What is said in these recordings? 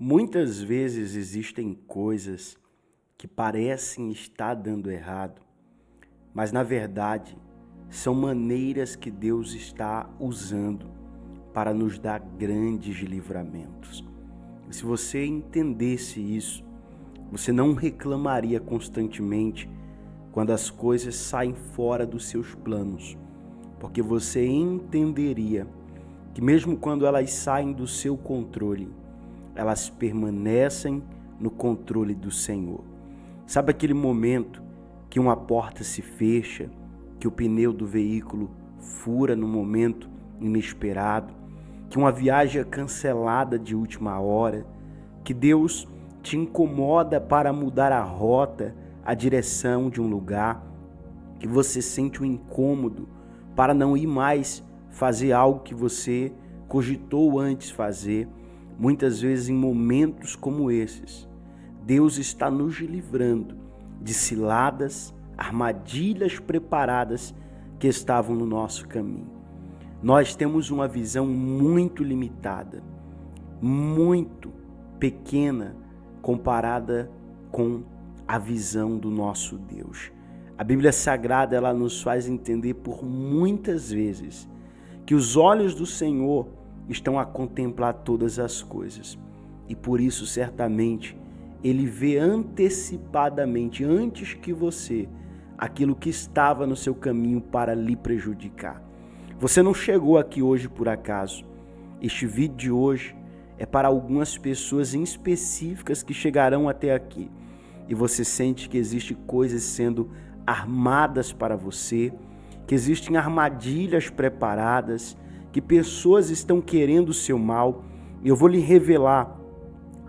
Muitas vezes existem coisas que parecem estar dando errado, mas na verdade são maneiras que Deus está usando para nos dar grandes livramentos. E se você entendesse isso, você não reclamaria constantemente quando as coisas saem fora dos seus planos, porque você entenderia que mesmo quando elas saem do seu controle, elas permanecem no controle do Senhor. Sabe aquele momento que uma porta se fecha, que o pneu do veículo fura no momento inesperado, que uma viagem é cancelada de última hora, que Deus te incomoda para mudar a rota, a direção de um lugar, que você sente um incômodo para não ir mais fazer algo que você cogitou antes fazer. Muitas vezes em momentos como esses, Deus está nos livrando de ciladas, armadilhas preparadas que estavam no nosso caminho. Nós temos uma visão muito limitada, muito pequena comparada com a visão do nosso Deus. A Bíblia Sagrada, ela nos faz entender por muitas vezes que os olhos do Senhor estão a contemplar todas as coisas. E por isso, certamente, Ele vê antecipadamente, antes que você, aquilo que estava no seu caminho para lhe prejudicar. Você não chegou aqui hoje por acaso. Este vídeo de hoje é para algumas pessoas em específicas que chegarão até aqui. E você sente que existem coisas sendo armadas para você, que existem armadilhas preparadas, que pessoas estão querendo o seu mal. E eu vou lhe revelar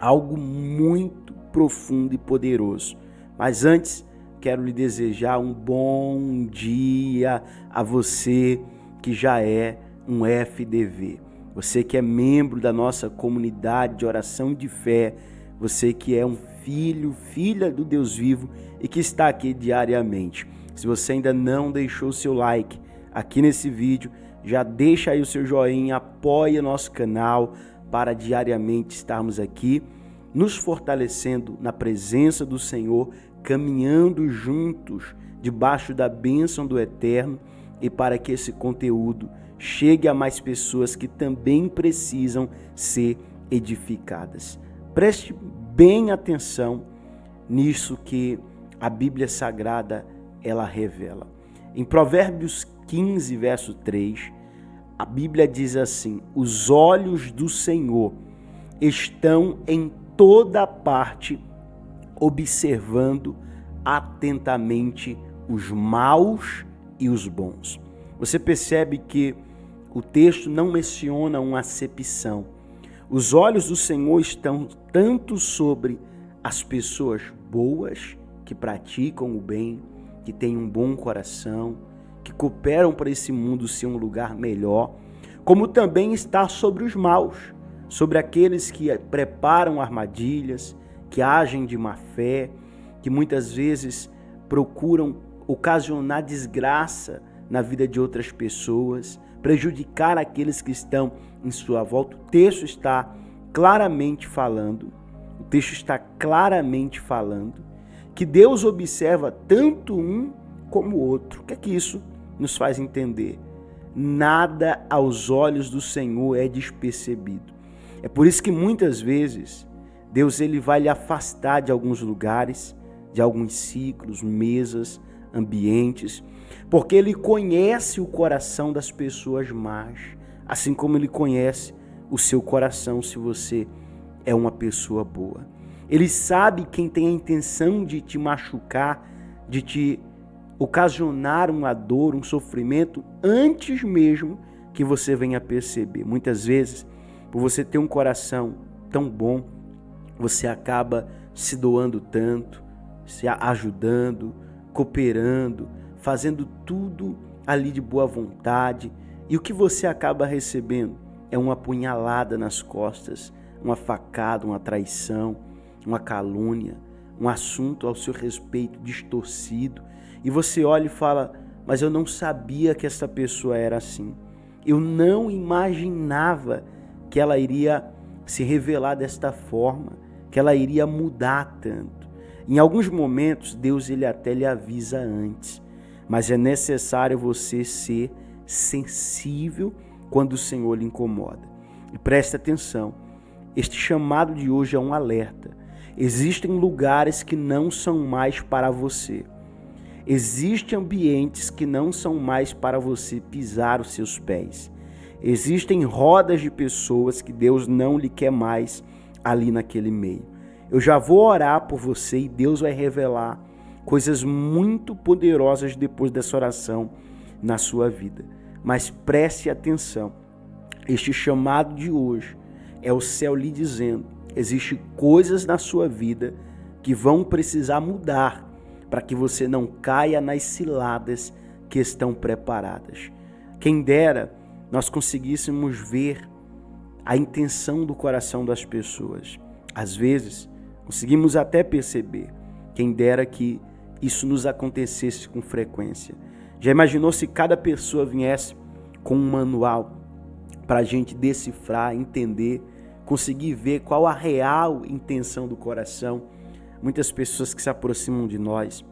algo muito profundo e poderoso. Mas antes, quero lhe desejar um bom dia a você que já é um FDV. Você que é membro da nossa comunidade de oração de fé, você que é um filho, filha do Deus vivo e que está aqui diariamente. Se você ainda não deixou o seu like aqui nesse vídeo, já deixa aí o seu joinha, apoia nosso canal para diariamente estarmos aqui nos fortalecendo na presença do Senhor, caminhando juntos debaixo da bênção do Eterno e para que esse conteúdo chegue a mais pessoas que também precisam ser edificadas. Preste bem atenção nisso que a Bíblia Sagrada ela revela. Em Provérbios 15, verso 3, a Bíblia diz assim: os olhos do Senhor estão em toda parte, observando atentamente os maus e os bons. Você percebe que o texto não menciona uma acepção. Os olhos do Senhor estão tanto sobre as pessoas boas, que praticam o bem, que têm um bom coração, que cooperam para esse mundo ser um lugar melhor, como também está sobre os maus, sobre aqueles que preparam armadilhas, que agem de má fé, que muitas vezes procuram ocasionar desgraça na vida de outras pessoas, prejudicar aqueles que estão em sua volta. O texto está claramente falando que Deus observa tanto um como o outro. O que é que isso nos faz entender? Nada aos olhos do Senhor é despercebido. É por isso que muitas vezes Deus ele vai lhe afastar de alguns lugares, de alguns ciclos, mesas, ambientes, porque Ele conhece o coração das pessoas más, assim como Ele conhece o seu coração se você é uma pessoa boa. Ele sabe quem tem a intenção de te machucar, de te ocasionar uma dor, um sofrimento, antes mesmo que você venha perceber. Muitas vezes, por você ter um coração tão bom, você acaba se doando tanto, se ajudando, cooperando, fazendo tudo ali de boa vontade. E o que você acaba recebendo é uma apunhalada nas costas, uma facada, uma traição, uma calúnia, um assunto ao seu respeito distorcido. E você olha e fala: mas eu não sabia que essa pessoa era assim. Eu não imaginava que ela iria se revelar desta forma, que ela iria mudar tanto. Em alguns momentos, Deus ele até lhe avisa antes, mas é necessário você ser sensível quando o Senhor lhe incomoda. E preste atenção, este chamado de hoje é um alerta. Existem lugares que não são mais para você. Existem ambientes que não são mais para você pisar os seus pés. Existem rodas de pessoas que Deus não lhe quer mais ali naquele meio. Eu já vou orar por você e Deus vai revelar coisas muito poderosas depois dessa oração na sua vida. Mas preste atenção, este chamado de hoje é o céu lhe dizendo: existem coisas na sua vida que vão precisar mudar para que você não caia nas ciladas que estão preparadas. Quem dera nós conseguíssemos ver a intenção do coração das pessoas. Às vezes, conseguimos até perceber. Quem dera que isso nos acontecesse com frequência. Já imaginou se cada pessoa viesse com um manual para a gente decifrar, entender, conseguir ver qual a real intenção do coração? Muitas pessoas que se aproximam de nós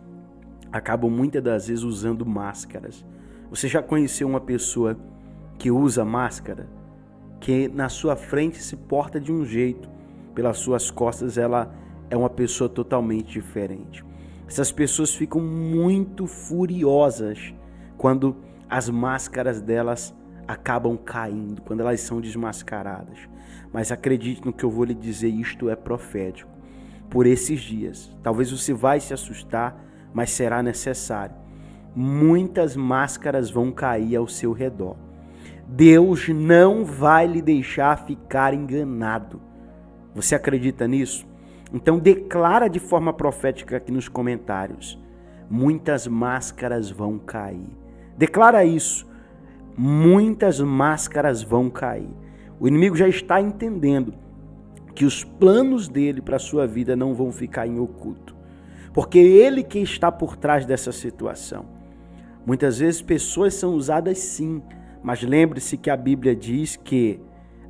acabam muitas das vezes usando máscaras. Você já conheceu uma pessoa que usa máscara? Que na sua frente se porta de um jeito, pelas suas costas ela é uma pessoa totalmente diferente. Essas pessoas ficam muito furiosas quando as máscaras delas acabam caindo, quando elas são desmascaradas. Mas acredite no que eu vou lhe dizer, isto é profético. Por esses dias, talvez você vai se assustar, mas será necessário. Muitas máscaras vão cair ao seu redor. Deus não vai lhe deixar ficar enganado. Você acredita nisso? Então declara de forma profética aqui nos comentários: muitas máscaras vão cair. Declara isso. Muitas máscaras vão cair. O inimigo já está entendendo que os planos dele para a sua vida não vão ficar em oculto, porque ele que está por trás dessa situação. Muitas vezes pessoas são usadas sim, mas lembre-se que a Bíblia diz que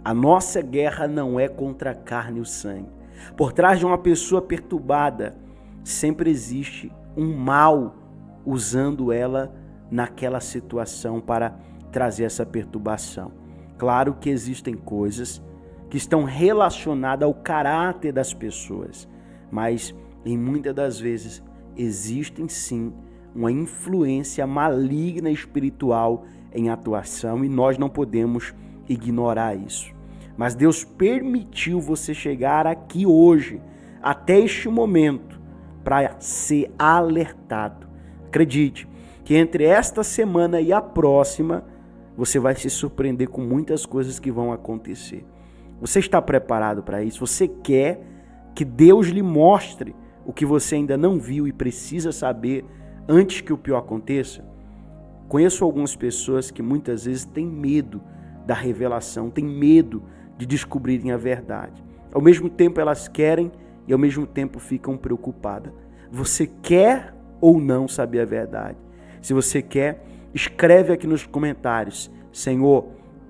a nossa guerra não é contra a carne e o sangue. Por trás de uma pessoa perturbada, sempre existe um mal usando ela naquela situação para trazer essa perturbação. Claro que existem coisas que estão relacionadas ao caráter das pessoas, mas em muitas das vezes existem sim uma influência maligna espiritual em atuação e nós não podemos ignorar isso. Mas Deus permitiu você chegar aqui hoje, até este momento, para ser alertado. Acredite que entre esta semana e a próxima, você vai se surpreender com muitas coisas que vão acontecer. Você está preparado para isso? Você quer que Deus lhe mostre o que você ainda não viu e precisa saber antes que o pior aconteça? Conheço algumas pessoas que muitas vezes têm medo da revelação, têm medo de descobrirem a verdade. Ao mesmo tempo elas querem e ao mesmo tempo ficam preocupadas. Você quer ou não saber a verdade? Se você quer, escreve aqui nos comentários: Senhor,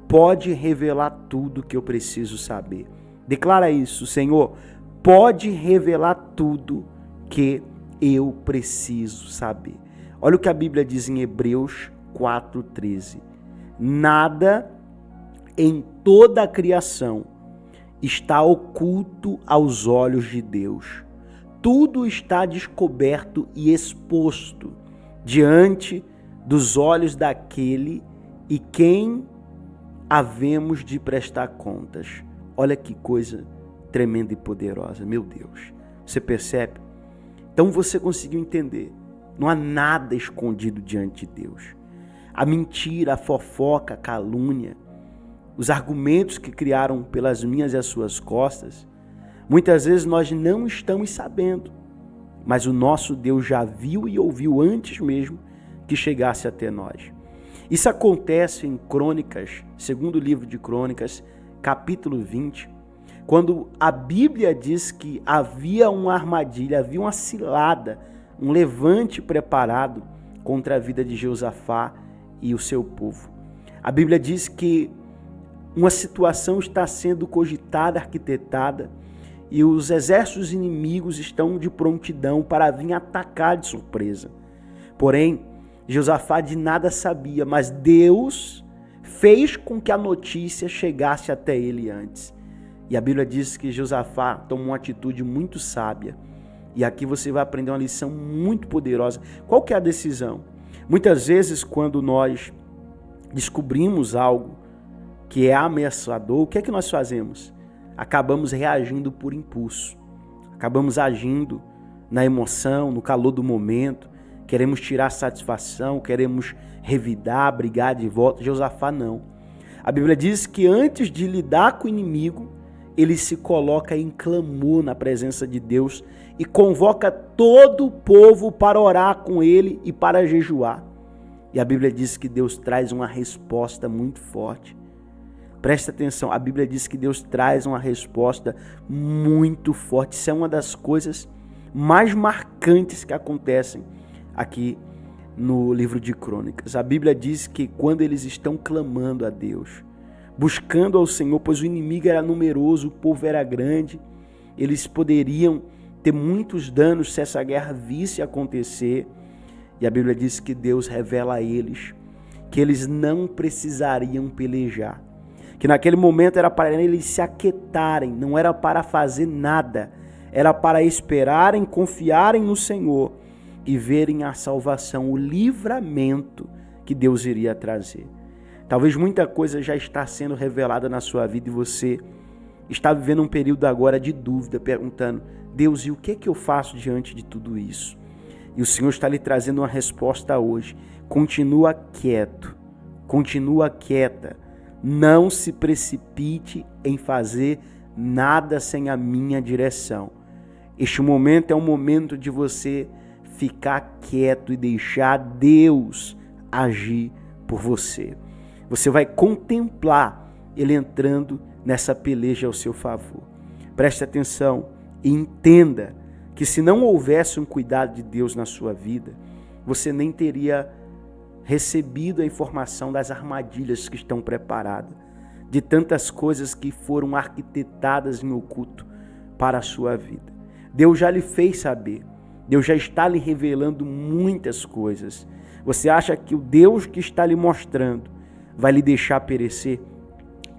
pode revelar tudo que eu preciso saber. Declara isso: Senhor, pode revelar tudo que eu preciso saber. Olha o que a Bíblia diz em Hebreus 4:13. Nada em toda a criação está oculto aos olhos de Deus. Tudo está descoberto e exposto diante dos olhos daquele e quem havemos de prestar contas. Olha que coisa tremenda e poderosa, meu Deus. Você percebe? Então você conseguiu entender. Não há nada escondido diante de Deus. A mentira, a fofoca, a calúnia, os argumentos que criaram pelas minhas e as suas costas, muitas vezes nós não estamos sabendo, mas o nosso Deus já viu e ouviu antes mesmo que chegasse até nós. Isso acontece em Crônicas, segundo livro de Crônicas, capítulo 20, quando a Bíblia diz que havia uma armadilha, havia uma cilada, um levante preparado contra a vida de Josafá e o seu povo. A Bíblia diz que uma situação está sendo cogitada, arquitetada, e os exércitos inimigos estão de prontidão para vir atacar de surpresa. Porém, Josafá de nada sabia, mas Deus fez com que a notícia chegasse até ele antes. E a Bíblia diz que Josafá tomou uma atitude muito sábia. E aqui você vai aprender uma lição muito poderosa. Qual que é a decisão? Muitas vezes, quando nós descobrimos algo que é ameaçador, o que é que nós fazemos? Acabamos reagindo por impulso. Acabamos agindo na emoção, no calor do momento. Queremos tirar satisfação, queremos revidar, brigar de volta. Josafá não. A Bíblia diz que antes de lidar com o inimigo, ele se coloca em clamor na presença de Deus e convoca todo o povo para orar com ele e para jejuar. E a Bíblia diz que Deus traz uma resposta muito forte. Presta atenção, a Bíblia diz que Deus traz uma resposta muito forte. Isso é uma das coisas mais marcantes que acontecem aqui no livro de Crônicas. A Bíblia diz que quando eles estão clamando a Deus, buscando ao Senhor, pois o inimigo era numeroso, o povo era grande, eles poderiam ter muitos danos se essa guerra visse acontecer. E a Bíblia diz que Deus revela a eles que eles não precisariam pelejar, que naquele momento era para eles se aquietarem, não era para fazer nada, era para esperarem, confiarem no Senhor e verem a salvação, o livramento que Deus iria trazer. Talvez muita coisa já está sendo revelada na sua vida e você está vivendo um período agora de dúvida, perguntando: Deus, e o que é que eu faço diante de tudo isso? E o Senhor está lhe trazendo uma resposta hoje. Continua quieto, continua quieta. Não se precipite em fazer nada sem a minha direção. Este momento é um momento de você ficar quieto e deixar Deus agir por você. Você vai contemplar Ele entrando nessa peleja ao seu favor. Preste atenção e entenda que se não houvesse um cuidado de Deus na sua vida, você nem teria recebido a informação das armadilhas que estão preparadas, de tantas coisas que foram arquitetadas em oculto para a sua vida. Deus já lhe fez saber, Deus já está lhe revelando muitas coisas. Você acha que o Deus que está lhe mostrando vai lhe deixar perecer?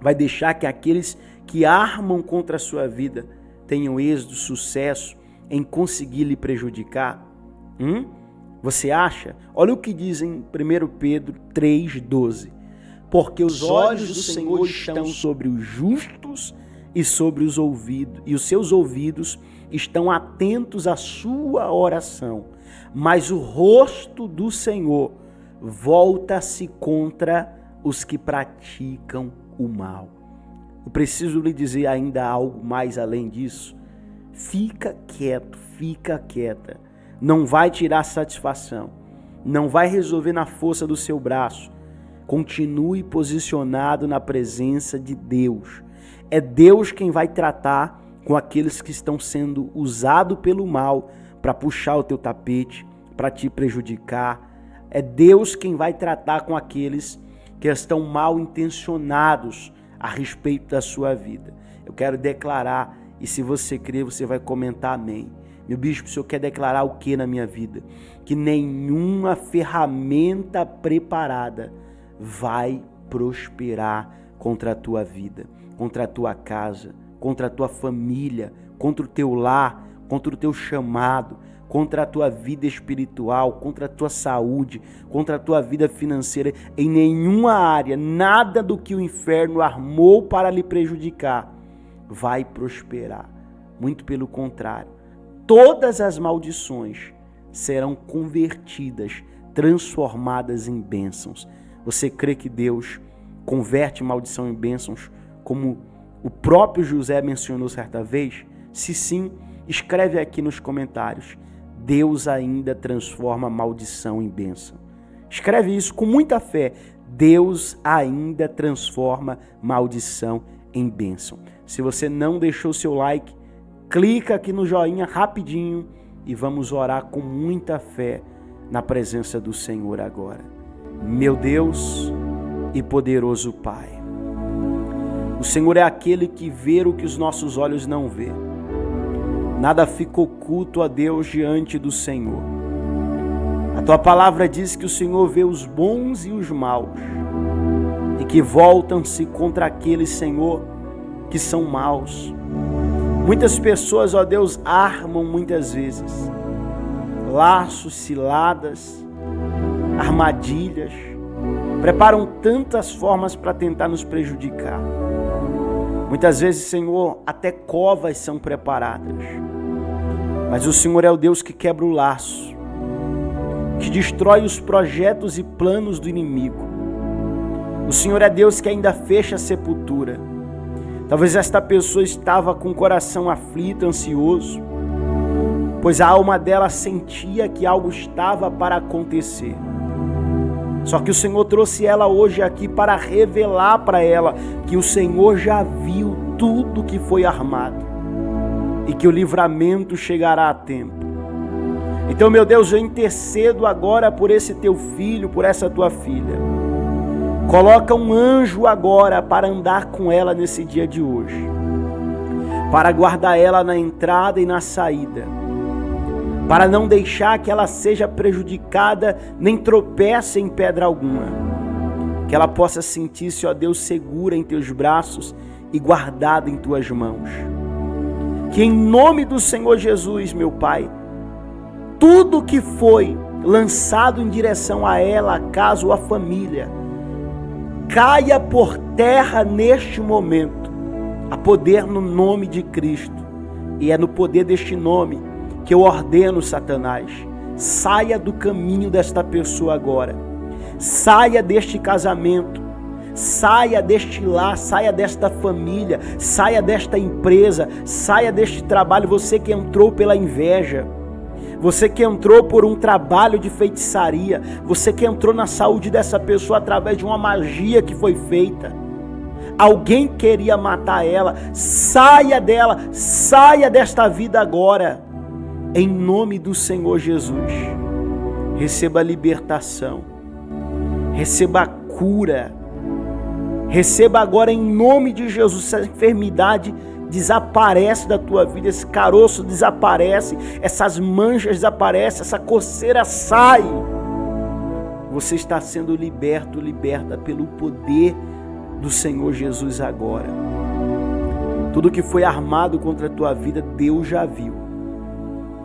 Vai deixar que aqueles que armam contra a sua vida tenham êxito, sucesso em conseguir lhe prejudicar? Você acha? Olha o que diz em 1 Pedro 3,12. Porque os olhos do Senhor estão sobre os justos e sobre os ouvidos, e os seus ouvidos estão atentos à sua oração. Mas o rosto do Senhor volta-se contra os que praticam o mal. Eu preciso lhe dizer ainda algo mais além disso. Fica quieto, fica quieta. Não vai tirar satisfação. Não vai resolver na força do seu braço. Continue posicionado na presença de Deus. É Deus quem vai tratar com aqueles que estão sendo usados pelo mal para puxar o teu tapete, para te prejudicar. É Deus quem vai tratar com aqueles que estão mal intencionados a respeito da sua vida. Eu quero declarar, e se você crer, você vai comentar amém. Meu bispo, o senhor quer declarar o que na minha vida? Que nenhuma ferramenta preparada vai prosperar contra a tua vida, contra a tua casa, contra a tua família, contra o teu lar, contra o teu chamado, contra a tua vida espiritual, contra a tua saúde, contra a tua vida financeira. Em nenhuma área, nada do que o inferno armou para lhe prejudicar vai prosperar. Muito pelo contrário. Todas as maldições serão convertidas, transformadas em bênçãos. Você crê que Deus converte maldição em bênçãos, como o próprio José mencionou certa vez? Se sim, escreve aqui nos comentários. Deus ainda transforma maldição em bênção. Escreve isso com muita fé. Deus ainda transforma maldição em bênção. Se você não deixou seu like, clica aqui no joinha rapidinho e vamos orar com muita fé na presença do Senhor agora. Meu Deus e poderoso Pai, O Senhor é aquele que vê o que os nossos olhos não vê. Nada fica oculto a Deus diante do Senhor. A tua palavra diz que o Senhor vê os bons e os maus, e que voltam-se contra aqueles, Senhor, que são maus. Muitas pessoas, ó Deus, armam muitas vezes laços, ciladas, armadilhas, preparam tantas formas para tentar nos prejudicar. Muitas vezes, Senhor, até covas são preparadas. Mas o Senhor é o Deus que quebra o laço, que destrói os projetos e planos do inimigo. O Senhor é Deus que ainda fecha a sepultura. Talvez esta pessoa estava com o coração aflito, ansioso, pois a alma dela sentia que algo estava para acontecer. Só que o Senhor trouxe ela hoje aqui para revelar para ela que o Senhor já viu tudo que foi armado e que o livramento chegará a tempo. Então, meu Deus, eu intercedo agora por esse teu filho, por essa tua filha. Coloca um anjo agora para andar com ela nesse dia de hoje, para guardar ela na entrada e na saída, para não deixar que ela seja prejudicada, nem tropece em pedra alguma. Que ela possa sentir-se, ó Deus, segura em teus braços e guardada em tuas mãos. Que em nome do Senhor Jesus, meu Pai, tudo que foi lançado em direção a ela, a casa ou a família, caia por terra neste momento, a poder no nome de Cristo. E é no poder deste nome que eu ordeno, Satanás, saia do caminho desta pessoa agora, saia deste casamento, saia deste lar, saia desta família, saia desta empresa, saia deste trabalho. Você que entrou pela inveja, você que entrou por um trabalho de feitiçaria, você que entrou na saúde dessa pessoa através de uma magia que foi feita, alguém queria matar ela, saia dela, saia desta vida agora, em nome do Senhor Jesus. Receba a libertação, receba a cura, receba agora em nome de Jesus. Essa enfermidade desaparece da tua vida, esse caroço desaparece, essas manchas desaparecem, essa coceira sai. Você está sendo liberto, liberta pelo poder do Senhor Jesus agora. Tudo que foi armado contra a tua vida, Deus já viu,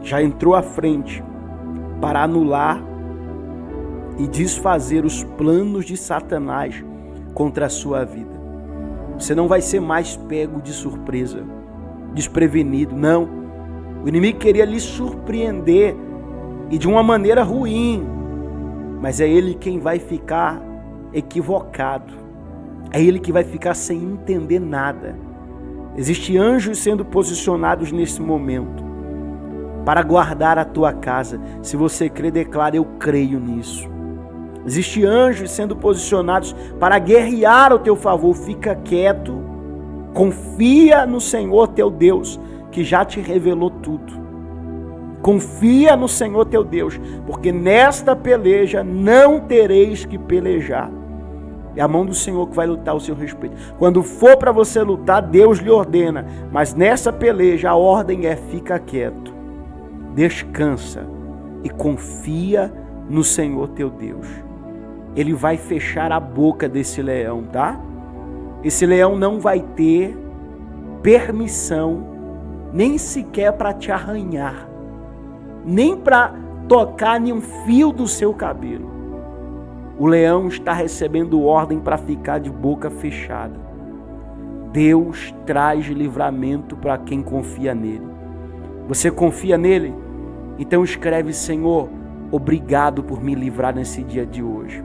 já entrou à frente para anular e desfazer os planos de Satanás contra a sua vida. Você não vai ser mais pego de surpresa, desprevenido, não. O inimigo queria lhe surpreender e de uma maneira ruim, mas é ele quem vai ficar equivocado, é ele que vai ficar sem entender nada. Existem anjos sendo posicionados nesse momento para guardar a tua casa. Se você crê, declara: eu creio nisso. Existem anjos sendo posicionados para guerrear ao teu favor. Fica quieto, confia no Senhor teu Deus, que já te revelou tudo. Confia no Senhor teu Deus, porque nesta peleja não tereis que pelejar. É a mão do Senhor que vai lutar ao seu respeito. Quando for para você lutar, Deus lhe ordena, mas nessa peleja a ordem é: fica quieto, descansa e confia no Senhor teu Deus. Ele vai fechar a boca desse leão, tá? Esse leão não vai ter permissão nem sequer para te arranhar, nem para tocar nenhum fio do seu cabelo. O leão está recebendo ordem para ficar de boca fechada. Deus traz livramento para quem confia nele. Você confia nele? Então escreve: Senhor, obrigado por me livrar nesse dia de hoje.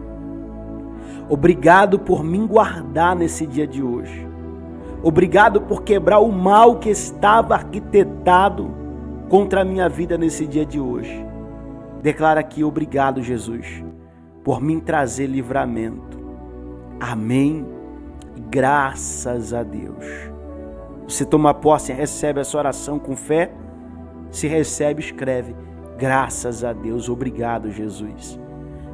Obrigado por me guardar nesse dia de hoje. Obrigado por quebrar o mal que estava arquitetado contra a minha vida nesse dia de hoje. Declara aqui: obrigado, Jesus, por me trazer livramento. Amém. E graças a Deus. Você toma posse e recebe essa oração com fé? Se recebe, escreve: graças a Deus. Obrigado, Jesus.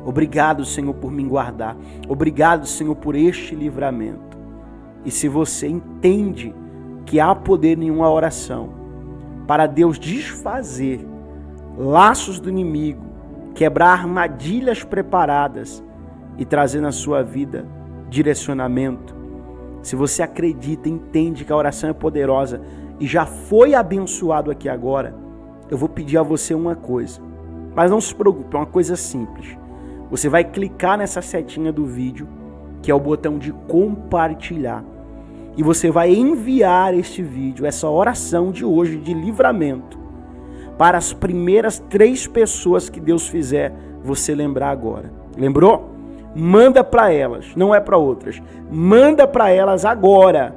Obrigado, Senhor, por me guardar. Obrigado, Senhor, por este livramento. E se você entende que há poder em uma oração para Deus desfazer laços do inimigo, quebrar armadilhas preparadas e trazer na sua vida direcionamento, se você acredita, entende que a oração é poderosa e já foi abençoado aqui agora, eu vou pedir a você uma coisa. Mas não se preocupe, é uma coisa simples. Você vai clicar nessa setinha do vídeo, que é o botão de compartilhar. E você vai enviar este vídeo, essa oração de hoje de livramento, para as primeiras 3 pessoas que Deus fizer você lembrar agora. Lembrou? Manda para elas, não é para outras. Manda para elas agora.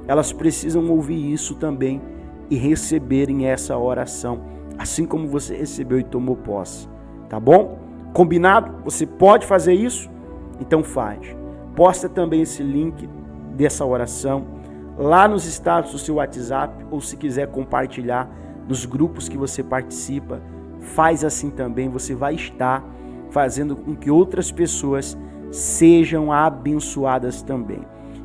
Elas precisam ouvir isso também e receberem essa oração, assim como você recebeu e tomou posse. Tá bom? Combinado? Você pode fazer isso? Então faz. Posta também esse link dessa oração lá nos status do seu WhatsApp, ou se quiser compartilhar nos grupos que você participa, faz assim também. Você vai estar fazendo com que outras pessoas sejam abençoadas também.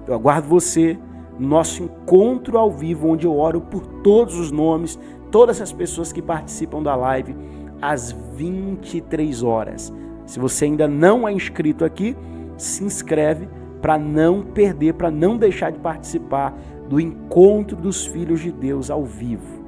Eu aguardo você no nosso encontro ao vivo, onde eu oro por todos os nomes, todas as pessoas que participam da live, às 23 horas. Se você ainda não é inscrito aqui, se inscreve para não perder, para não deixar de participar do encontro dos filhos de Deus ao vivo.